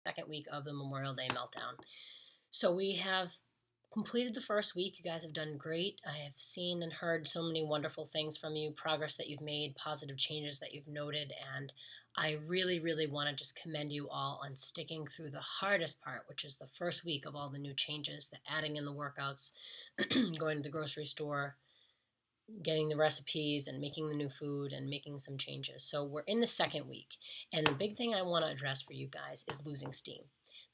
second week of the Memorial Day Meltdown. So we have completed the first week. You guys have done great. I have seen and heard so many wonderful things from you, progress that you've made, positive changes that you've noted, and I really, really want to just commend you all on sticking through the hardest part, which is the first week of all the new changes, the adding in the workouts, going to the grocery store, getting the recipes and making the new food and making some changes. So we're in the second week. And the big thing I want to address for you guys is losing steam.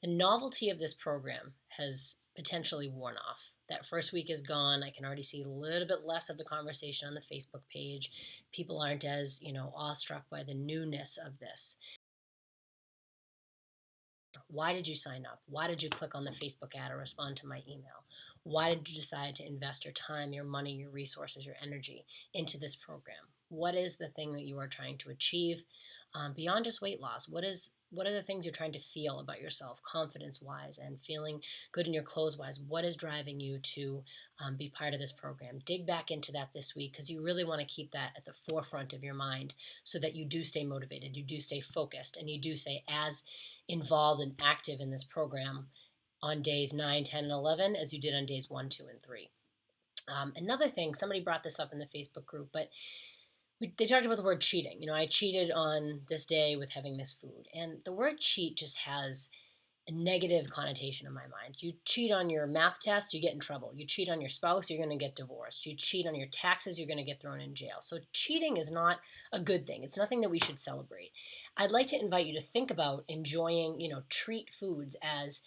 The novelty of this program has potentially worn off. That first week is gone. I can already see a little bit less of the conversation on the Facebook page. People aren't as, awestruck by the newness of this. Why did you sign up? Why did you click on the Facebook ad or respond to my email? Why did you decide to invest your time, your money, your resources, your energy into this program? What is the thing that you are trying to achieve beyond just weight loss? What are the things you're trying to feel about yourself, confidence wise, and feeling good in your clothes wise? What is driving you to be part of this program? Dig back into that this week because you really want to keep that at the forefront of your mind so that you do stay motivated, you do stay focused, and you do stay as involved and active in this program on days 9, 10, and 11 as you did on days 1, 2, and 3. Another thing, somebody brought this up in the Facebook group, but they talked about the word cheating. I cheated on this day with having this food. And the word cheat just has a negative connotation in my mind. You cheat on your math test, you get in trouble. You cheat on your spouse, you're going to get divorced. You cheat on your taxes, you're going to get thrown in jail. So cheating is not a good thing. It's nothing that we should celebrate. I'd like to invite you to think about enjoying, treat foods as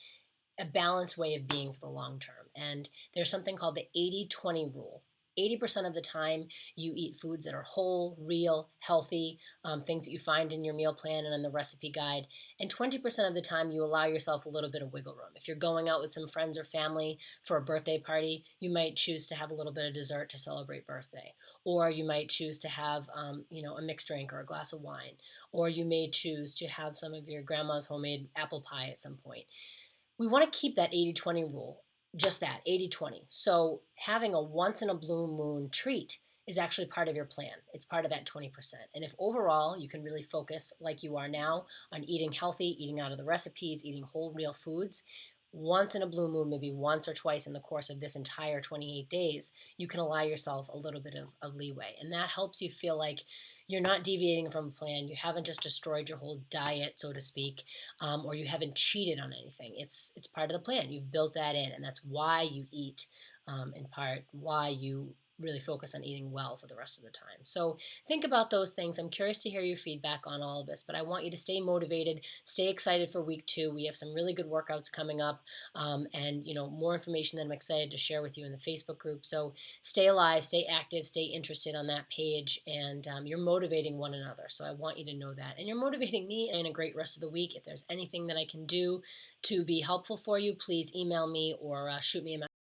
a balanced way of being for the long term. And there's something called the 80-20 rule. 80% of the time you eat foods that are whole, real, healthy, things that you find in your meal plan and in the recipe guide. And 20% of the time you allow yourself a little bit of wiggle room. If you're going out with some friends or family for a birthday party, you might choose to have a little bit of dessert to celebrate birthday. Or you might choose to have, a mixed drink or a glass of wine. Or you may choose to have some of your grandma's homemade apple pie at some point. We want to keep that 80-20 rule, just that, 80-20. So having a once in a blue moon treat is actually part of your plan. It's part of that 20%. And if overall you can really focus like you are now on eating healthy, eating out of the recipes, eating whole real foods, once in a blue moon, maybe once or twice in the course of this entire 28 days, you can allow yourself a little bit of leeway. And that helps you feel like you're not deviating from a plan. You haven't just destroyed your whole diet, so to speak, or you haven't cheated on anything. It's part of the plan. You've built that in, and that's why you eat, in part, why you really focus on eating well for the rest of the time. So think about those things. I'm curious to hear your feedback on all of this, but I want you to stay motivated, stay excited for week 2. We have some really good workouts coming up, and more information that I'm excited to share with you in the Facebook group. So stay alive, stay active, stay interested on that page, and you're motivating one another. So I want you to know that, and you're motivating me in a great rest of the week. If there's anything that I can do to be helpful for you, please email me or shoot me a message.